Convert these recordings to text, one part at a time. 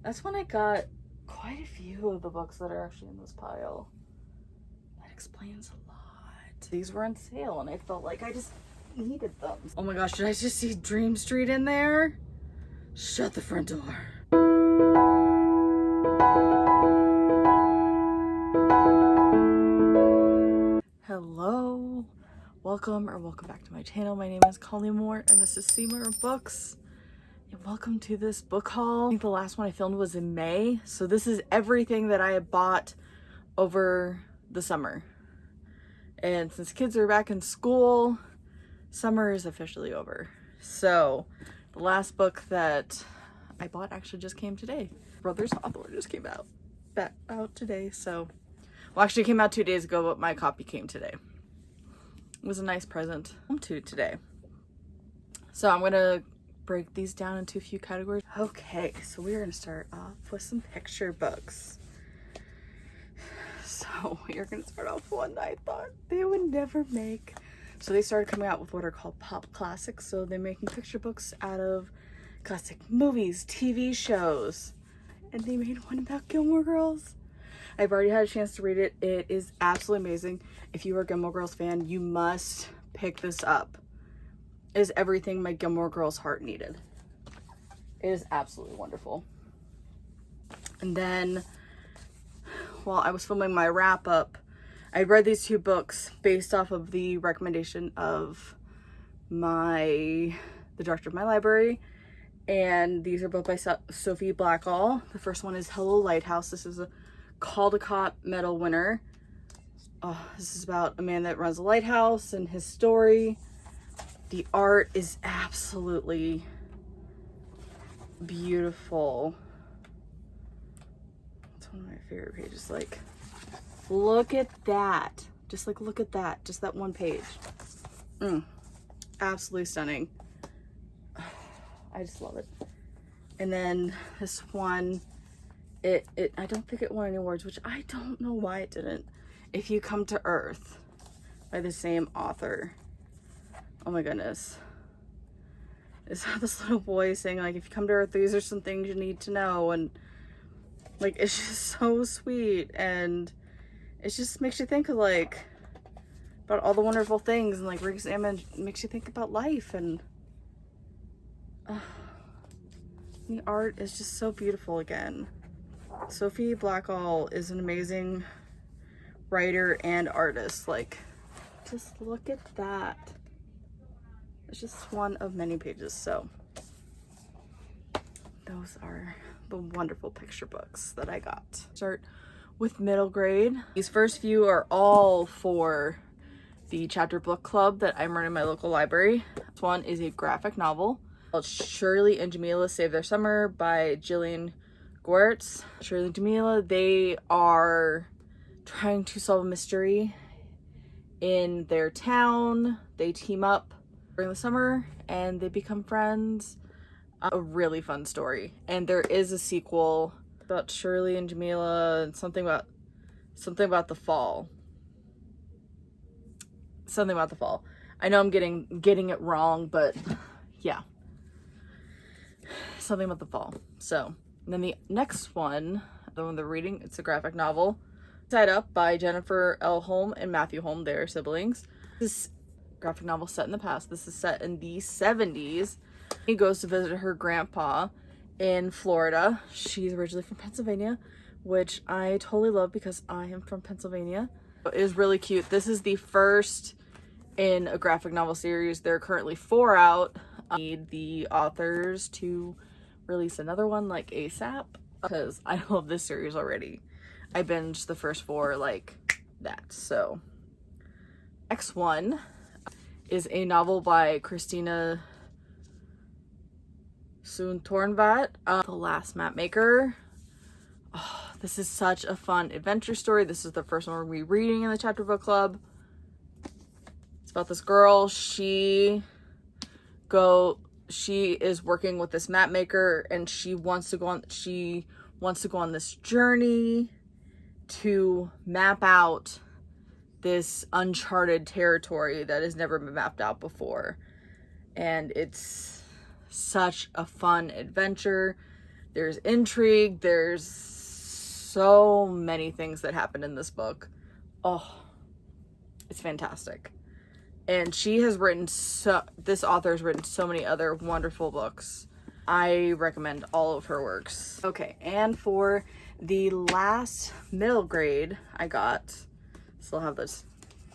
That's when I got quite a few of the books that are actually in this pile. That explains a lot. These were on sale and I felt like I just needed them. Oh my gosh, did I just see Dream Street in there? Shut the front door. Hello, welcome back to my channel. My name is Cmoore and this is Cmoore-Books. And welcome to this book haul. I think the last one I filmed was in May. So this is everything that I had bought over the summer. And since kids are back in school, summer is officially over. So the last book that I bought actually just came today. Brothers Hawthorne just came out today. So, well, actually it came out 2 days ago, but my copy came today. It was a nice present to today. So I'm gonna break these down into a few categories. Okay, so we're gonna start off with some picture books. So we're gonna start off with one that I thought they would never make. So they started coming out with what are called pop classics. So they're making picture books out of classic movies, TV shows, and they made one about Gilmore Girls. I've already had a chance to read it. It is absolutely amazing. If you are a Gilmore Girls fan, you must pick this up. It is everything my Gilmore Girls heart needed. It is absolutely wonderful. And then while I was filming my wrap up, I read these two books based off of the recommendation of the director of my library. And these are both by Sophie Blackall. The first one is Hello Lighthouse. This is a Caldecott Medal winner. This is about a man that runs a lighthouse and his story. The art is absolutely beautiful. It's one of my favorite pages. Like, look at that. Just like, look at that. Just that one page. Absolutely stunning. I just love it. And then this one, I don't think it won any awards, which I don't know why it didn't. If You Come to Earth by the same author. Oh my goodness. It's this little boy saying, like, if you come to Earth, these are some things you need to know. And like, it's just so sweet. And it just makes you think of like, about all the wonderful things and like makes you think about life. And the art is just so beautiful again. Sophie Blackall is an amazing writer and artist. Like, just look at that. It's just one of many pages. So those are the wonderful picture books that I got. Start with middle grade. These first few are all for the chapter book club that I'm running in my local library. This one is a graphic novel called Shirley and Jamila Save Their Summer by Jillian Gwertz. Shirley and Jamila, they are trying to solve a mystery in their town. They team up during the summer and they become friends. A really fun story. And there is a sequel about Shirley and Jamila and something about the fall. Something about the fall. I know I'm getting it wrong, but yeah. Something about the fall. So, and then the next one, the one they're reading, it's a graphic novel. Tied Up by Jennifer L. Holm and Matthew Holm. They're siblings. This graphic novel set in the past. This is set in the 70s. He goes to visit her grandpa in Florida. She's originally from Pennsylvania, which I totally love because I am from Pennsylvania. It is really cute. This is the first in a graphic novel series. There are currently 4 out. I need the authors to release another one like ASAP because I love this series already. I binged the first 4 like that. So X1 is a novel by Christina Soontornvat, The Last Mapmaker. Oh, this is such a fun adventure story. This is the first one we're going to be reading in the chapter book club. It's about this girl. She is working with this map maker and she wants to go on this journey to map out this uncharted territory that has never been mapped out before. And it's such a fun adventure. There's intrigue. There's so many things that happen in this book. Oh, it's fantastic. And she has written this author has written so many other wonderful books. I recommend all of her works. Okay, and for the last middle grade I got, still have this,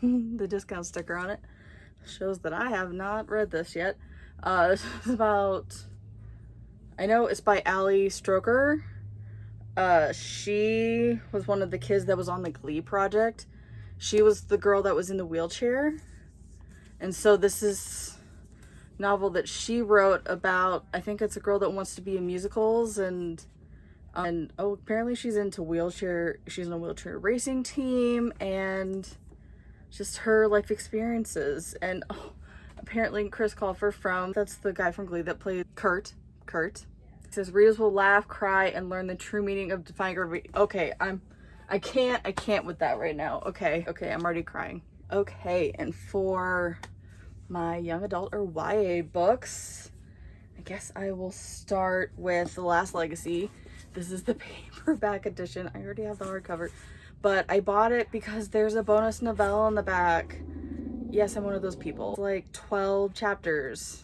the discount sticker on it. Shows that I have not read this yet. This is about, I know it's by Ali Stroker. She was one of the kids that was on the Glee project. She was the girl that was in the wheelchair. And so this is a novel that she wrote about, I think it's a girl that wants to be in musicals and oh, apparently she's in a wheelchair racing team and just her life experiences. And oh, apparently Chris Colfer that's the guy from Glee that played Kurt. It says readers will laugh, cry, and learn the true meaning of defying gravity. Okay, I can't with that right now. Okay, I'm already crying. Okay, and for my young adult or YA books, I guess I will start with The Last Legacy. This is the paperback edition. I already have the hardcover, but I bought it because there's a bonus novella in the back. Yes, I'm one of those people. It's like 12 chapters.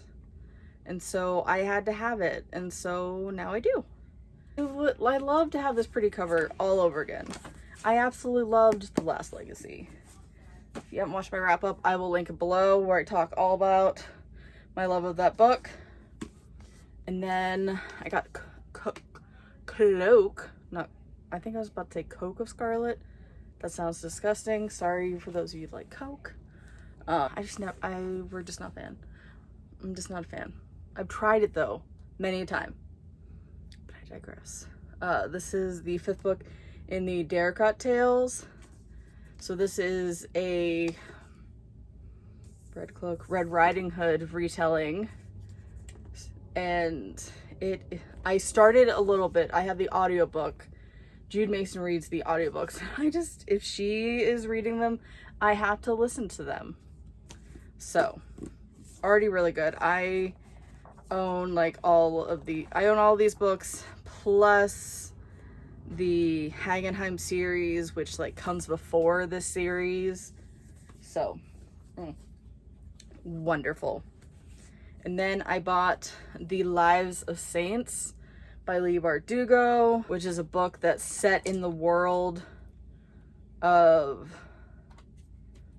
And so I had to have it. And so now I do. I love to have this pretty cover all over again. I absolutely loved The Last Legacy. If you haven't watched my wrap up, I will link it below where I talk all about my love of that book. And then I got Cloak. I think I was about to say Coke of Scarlet. That sounds disgusting. Sorry for those of you who like Coke. We're just not a fan. I'm just not a fan. I've tried it though, many a time. But I digress. This is the 5th book in the Daracot Tales. So this is a Red Riding Hood retelling. And I started a little bit. I have the audiobook. Jude Mason reads the audiobooks. If she is reading them, I have to listen to them. So, already really good. I own all these books plus the Hagenheim series, which like comes before this series. So, wonderful. And then I bought The Lives of Saints by Leigh Bardugo, which is a book that's set in the world of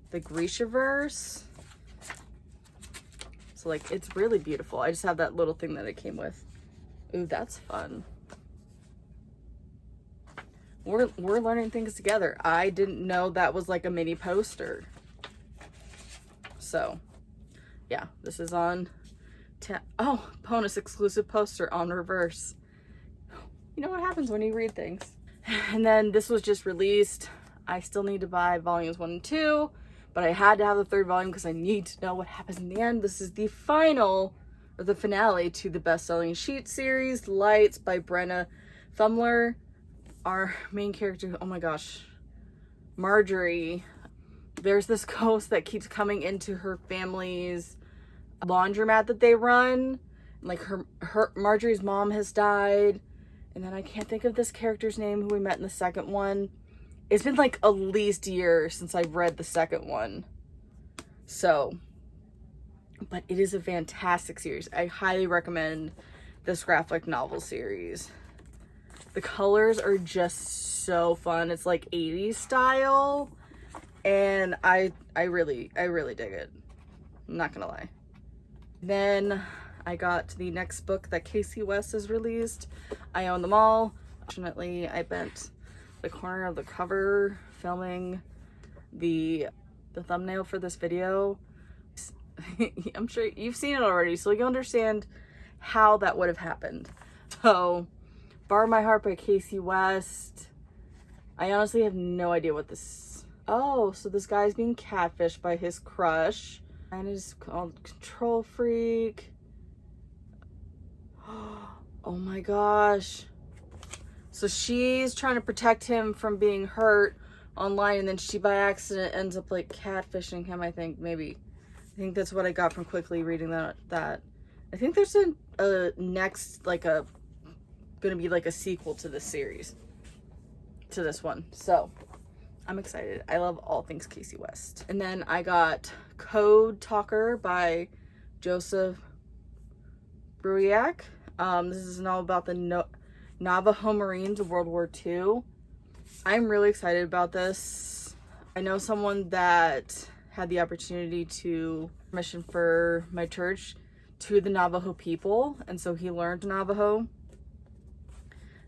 the Grishaverse. So like, it's really beautiful. I just have that little thing that it came with. Ooh, that's fun. We're learning things together. I didn't know that was like a mini poster. So, yeah, this is on bonus exclusive poster on reverse. You know what happens when you read things. And then this was just released. I still need to buy volumes 1 and 2, but I had to have the 3rd volume because I need to know what happens in the end. This is the finale to the best-selling Sheet series, Lights by Brenna Thumler. Our main character, oh my gosh, Marjorie. There's this ghost that keeps coming into her family's laundromat that they run. Like her Marjorie's mom has died. And then I can't think of this character's name who we met in the 2nd one. It's been like at least a year since I've read the 2nd one. So, but it is a fantastic series. I highly recommend this graphic novel series. The colors are just so fun. It's like 80s style. And I really dig it. I'm not gonna lie. Then I got the next book that Casey West has released. I own them all. Fortunately, I bent the corner of the cover filming the thumbnail for this video. I'm sure you've seen it already, so you understand how that would have happened. So, Bar My Heart by Casey West. I honestly have no idea what this... Oh, so this guy's being catfished by his crush. And it's called Control Freak. Oh my gosh. So she's trying to protect him from being hurt online, and then she by accident ends up like catfishing him, I think. Maybe. I think that's what I got from quickly reading that. I think there's a next, like a going to be like a sequel to this series, to this one. So I'm excited. I love all things Casey West. And then I got Code Talker by Joseph Bruiak. This is a novel about the Navajo Marines of World War II. I'm really excited about this. I know someone that had the opportunity to mission for my church to the Navajo people, and so he learned Navajo.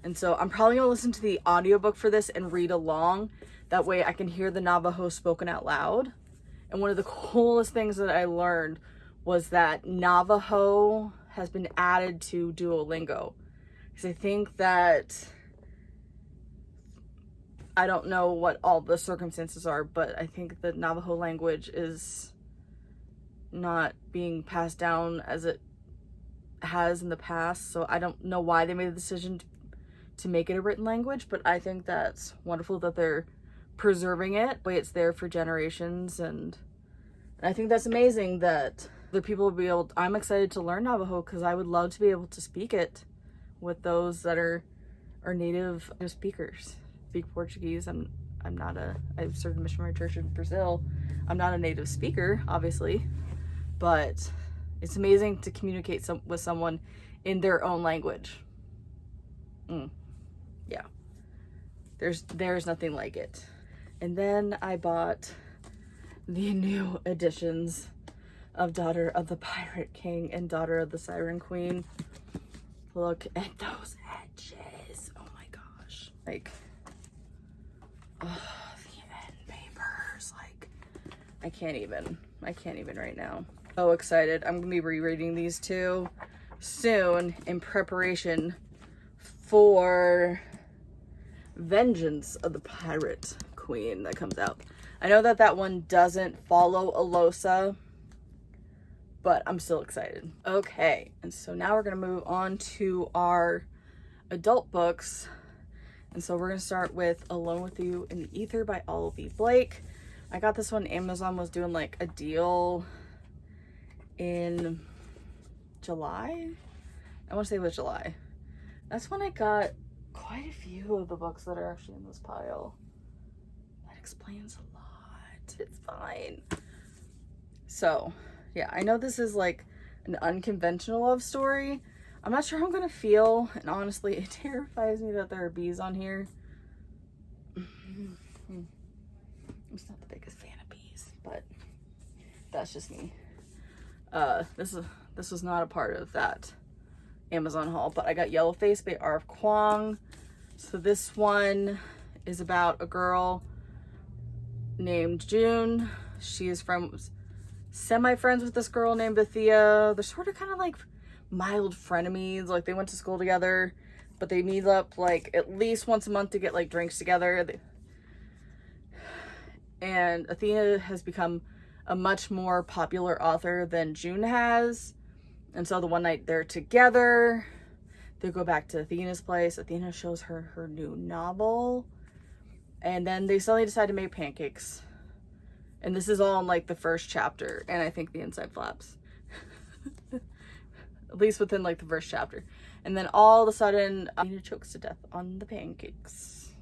And so I'm probably gonna listen to the audiobook for this and read along. That way I can hear the Navajo spoken out loud. And one of the coolest things that I learned was that Navajo has been added to Duolingo. Because I think that, I don't know what all the circumstances are, but I think the Navajo language is not being passed down as it has in the past. So I don't know why they made the decision to make it a written language, but I think that's wonderful that they're preserving it the way it's there for generations. And I think that's amazing that the people will be able to, I'm excited to learn Navajo because I would love to be able to speak it with those that are native speakers. Speak Portuguese. I've served a missionary church in Brazil. I'm not a native speaker, obviously, but it's amazing to communicate with someone in their own language. Yeah, there's nothing like it. And then I bought the new editions of Daughter of the Pirate King and Daughter of the Siren Queen. Look at those edges. Oh my gosh. Like, oh, the end papers. Like, I can't even right now. So excited. I'm gonna be rereading these two soon in preparation for Vengeance of the Pirate Queen that comes out. I know that one doesn't follow Alosa, but I'm still excited. Okay, and so now we're gonna move on to our adult books. And so we're gonna start with Alone with You in the Ether by Olive Blake. I got this one, Amazon was doing like a deal in July. I want to say it was July. That's when I got quite a few of the books that are actually in this pile. That explains a lot. It's fine. So, yeah, I know this is like an unconventional love story. I'm not sure how I'm gonna feel, and honestly, it terrifies me that there are bees on here. I'm just not the biggest fan of bees, but that's just me. This was not a part of that Amazon haul, but I got Yellowface by R.F. Kuang. So this one is about a girl named June. She is semi-friends with this girl named Bethia. They're sort of kind of like mild frenemies. Like, they went to school together, but they meet up like at least once a month to get like drinks together. And Athena has become a much more popular author than June has. And so the one night they're together, they go back to Athena's place. Athena shows her her new novel. And then they suddenly decide to make pancakes. And this is all in like the first chapter. And I think the inside flaps. At least within like the first chapter. And then all of a sudden, Athena chokes to death on the pancakes.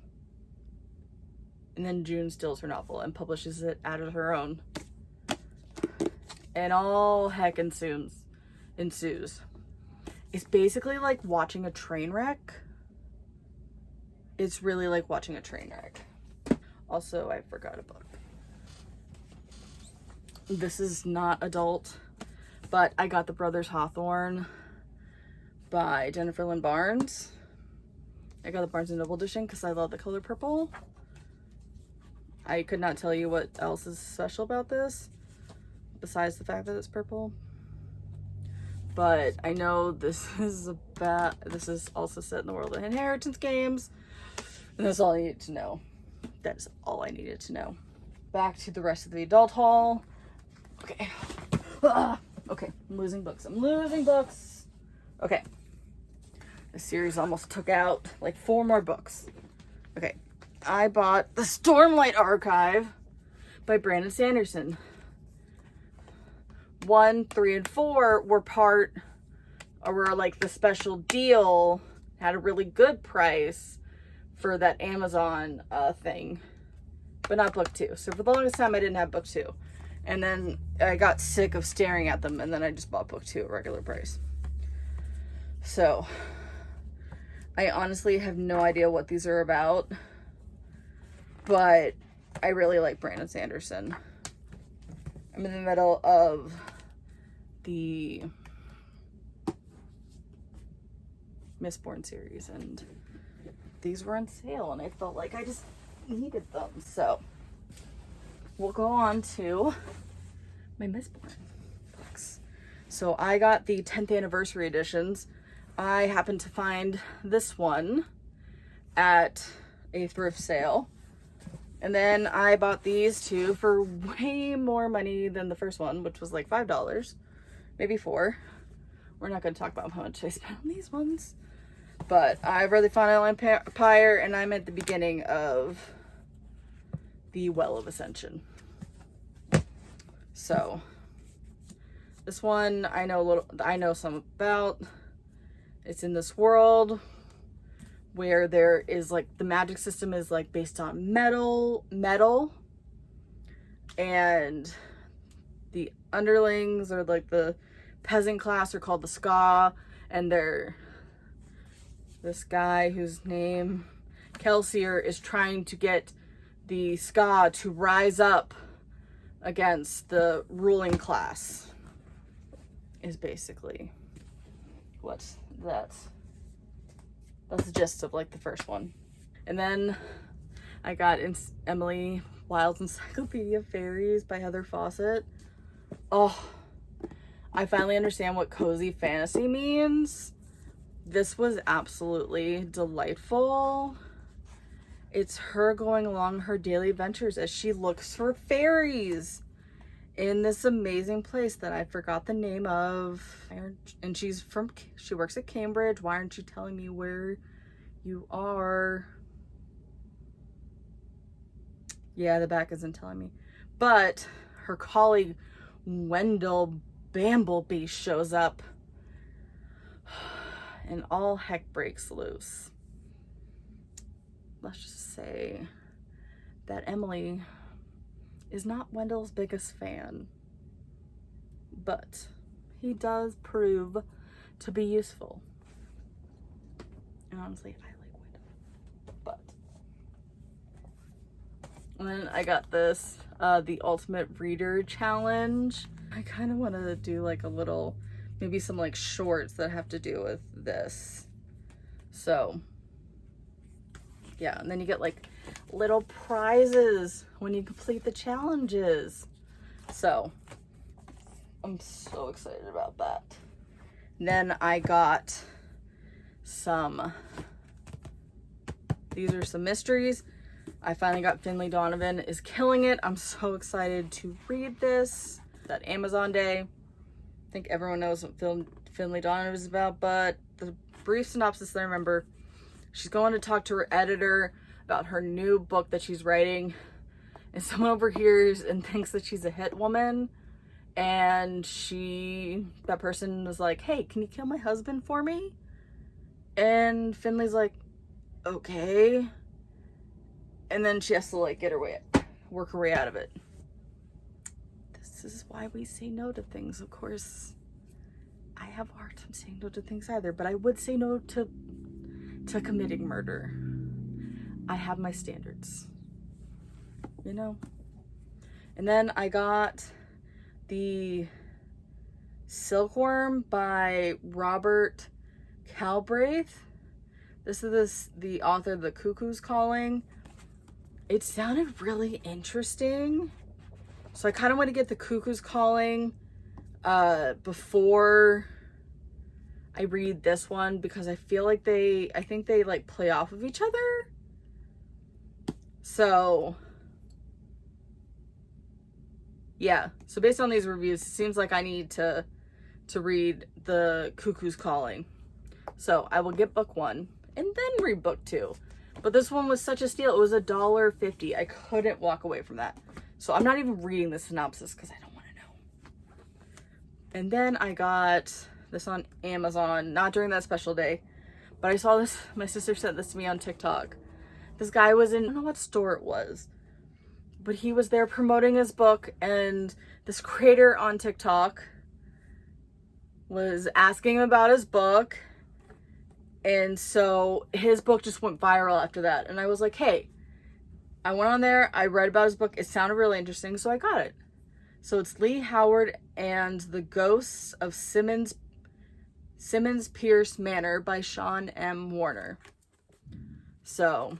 And then June steals her novel and publishes it out of her own. And all heck ensues. It's basically like watching a train wreck. It's really like watching a train wreck. Also, I forgot a book. This is not adult, but I got The Brothers Hawthorne by Jennifer Lynn Barnes. I got the Barnes & Noble edition because I love the color purple. I could not tell you what else is special about this besides the fact that it's purple. But I know this is also set in the world of inheritance games. And that's all I needed to know. That is all I needed to know. Back to the rest of the adult haul. Okay. Okay, I'm losing books. Okay. This series almost took out like 4 more books. Okay. I bought the Stormlight Archive by Brandon Sanderson. 1, 3, and 4 were like the special deal Had a really good price for that Amazon thing, but not book 2. So for the longest time, I didn't have book 2. And then I got sick of staring at them, and then I just bought book 2 at regular price. So I honestly have no idea what these are about, but I really like Brandon Sanderson. I'm in the middle of the Mistborn series, and these were on sale, and I felt like I just needed them. So we'll go on to my Mistborn books. So I got the 10th anniversary editions. I happened to find this one at a thrift sale. And then I bought these 2 for way more money than the first one, which was like $5, maybe $4. We're not going to talk about how much I spent on these ones. But I've read the Final Empire, and I'm at the beginning of the Well of Ascension. So this one I know some about. It's in this world where there is like the magic system is like based on metal, and the underlings or like the peasant class are called the Ska, and they're this guy whose name Kelsier is trying to get the Ska to rise up against the ruling class, is basically what's that's the gist of like the first one. And then I got Emily Wilde's Encyclopedia of Fairies by Heather Fawcett. Oh, I finally understand what cozy fantasy means. This was absolutely delightful. It's her going along her daily adventures as she looks for fairies in this amazing place that I forgot the name of. And she works at Cambridge. Why aren't you telling me where you are? Yeah, the back isn't telling me. But her colleague Wendell Bamblebee shows up, and all heck breaks loose. Let's just say that Emily is not Wendell's biggest fan, but he does prove to be useful. And honestly, I like Wendell. And then I got this, the Ultimate Reader Challenge. I kind of wanted to do like a little, maybe some like shorts that have to do with this. So yeah, and then you get like little prizes when you complete the challenges. So I'm so excited about that. And then I got these are some mysteries. I finally got Finley Donovan is Killing It. I'm so excited to read this. That Amazon Day. I think everyone knows what Finley Donovan is about, but the brief synopsis that I remember, she's going to talk to her editor about her new book that she's writing, and someone overhears and thinks that she's a hit woman, and that person was like, hey, can you kill my husband for me? And Finley's like, okay. And then she has to like work her way out of it. This is why we say no to things. Of course, I have a hard time saying no to things either, but I would say no to committing murder. I have my standards, you know? And then I got the Silkworm by Robert Galbraith. This is the author of The Cuckoo's Calling. It sounded really interesting. So I kind of want to get The Cuckoo's Calling before I read this one, because I feel like I think they like play off of each other. So yeah, so based on these reviews, it seems like I need to read The Cuckoo's Calling. So I will get book 1 and then read book 2. But this one was such a steal. It was $1.50. I couldn't walk away from that. So I'm not even reading the synopsis because I don't want to know. And then I got this on Amazon, not during that special day, But I saw this, my sister sent this to me on TikTok. This guy was in, I don't know what store it was, but he was there promoting his book, and this creator on TikTok was asking him about his book. And so his book just went viral after that. And I was like, hey, I went on there, I read about his book. It sounded really interesting, so I got it. So it's Lee Howard and the Ghosts of Simmons Pierce Manor by Sean M. Warner. So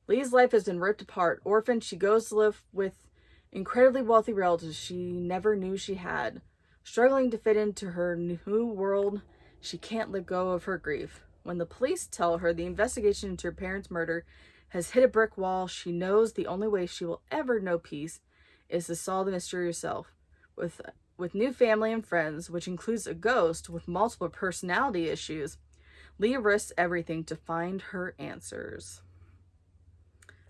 Lee's life has been ripped apart. Orphaned, she goes to live with incredibly wealthy relatives she never knew she had. Struggling to fit into her new world, she can't let go of her grief. When the police tell her the investigation into her parents' murder has hit a brick wall, she knows the only way she will ever know peace is to solve the mystery herself. With new family and friends, which includes a ghost with multiple personality issues, Lee risks everything to find her answers.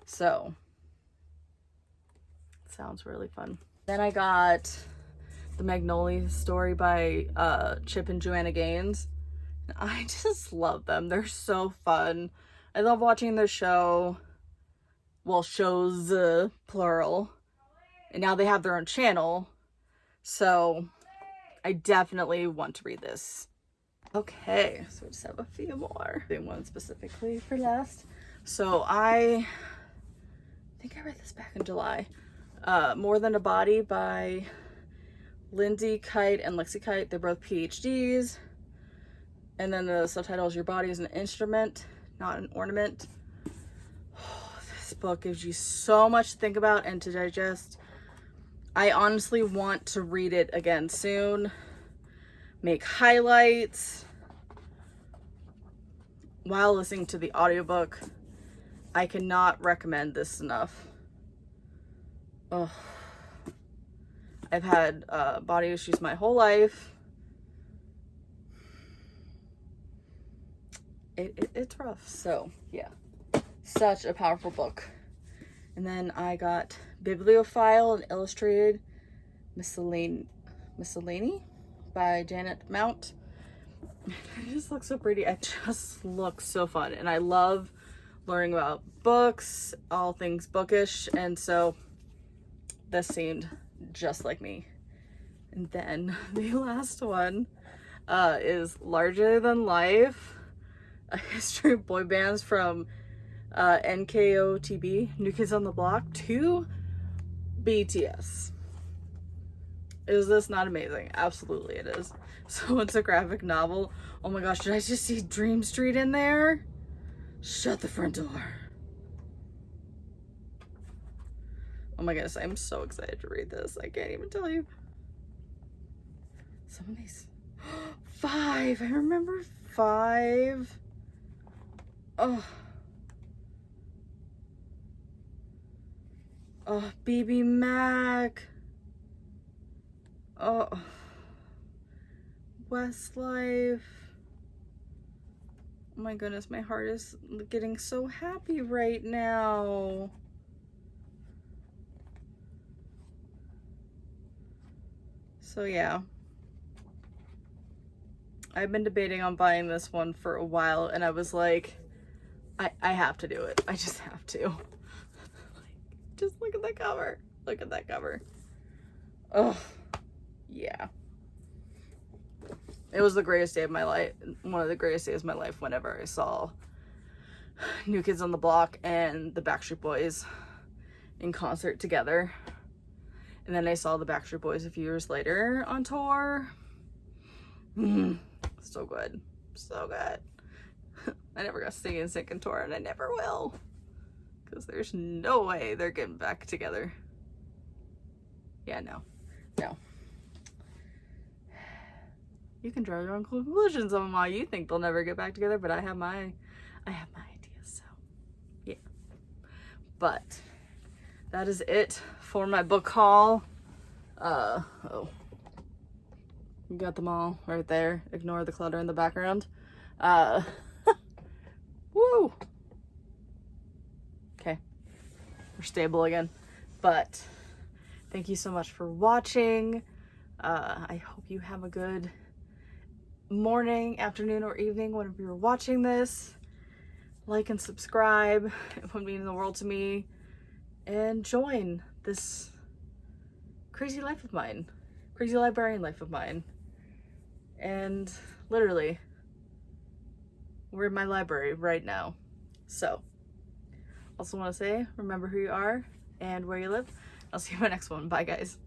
So, sounds really fun. Then I got the Magnolia Story by Chip and Joanna Gaines. I just love them. They're so fun. I love watching their show. Well, shows, plural. And now they have their own channel. So I definitely want to read this. Okay, so we just have a few more. Doing one specifically for last. So I think I read this back in July. More Than a Body by Lindsay Kite and Lexi Kite. They're both PhDs. And then the subtitle is Your Body is an Instrument, Not an Ornament. Oh, this book gives you so much to think about and to digest. I honestly want to read it again soon. Make highlights while listening to the audiobook. I cannot recommend this enough. Oh, I've had body issues my whole life. It's rough. So yeah, such a powerful book. And then I got Bibliophile and Illustrated Miscellany by Janet Mount. It just looks so pretty. It just looks so fun. And I love learning about books, all things bookish. And so this seemed just like me. And then the last one is Larger Than Life, a history of boy bands from NKOTB, New Kids on the Block, to BTS. Is this not amazing? Absolutely it is. So it's a graphic novel. Oh my gosh, did I just see Dream Street in there? Shut the front door. Oh my goodness, I'm so excited to read this. I can't even tell you. Some of these. 5. I remember 5. Oh. Oh, BB Mac. Oh. Westlife. Oh my goodness, my heart is getting so happy right now. So yeah. I've been debating on buying this one for a while, and I was like, I have to do it. I just have to. Just look at that cover. Look at that cover. Oh, yeah. It was the greatest day of my life. One of the greatest days of my life whenever I saw New Kids on the Block and the Backstreet Boys in concert together. And then I saw the Backstreet Boys a few years later on tour. So good. So good. I never got to sing in sync and tour, and I never will. Because there's no way they're getting back together. Yeah, no. No. You can draw your own conclusions on why you think they'll never get back together, but I have my ideas, so yeah. But that is it for my book haul. Oh. You got them all right there. Ignore the clutter in the background. Woo! Okay. We're stable again. But thank you so much for watching. I hope you have a good morning, afternoon, or evening, whenever you're watching this. Like and subscribe. It would mean the world to me. And join this crazy life of mine. Crazy librarian life of mine. And literally, we're in my library right now. So, also want to say, remember who you are and where you live. I'll see you in my next one. Bye, guys.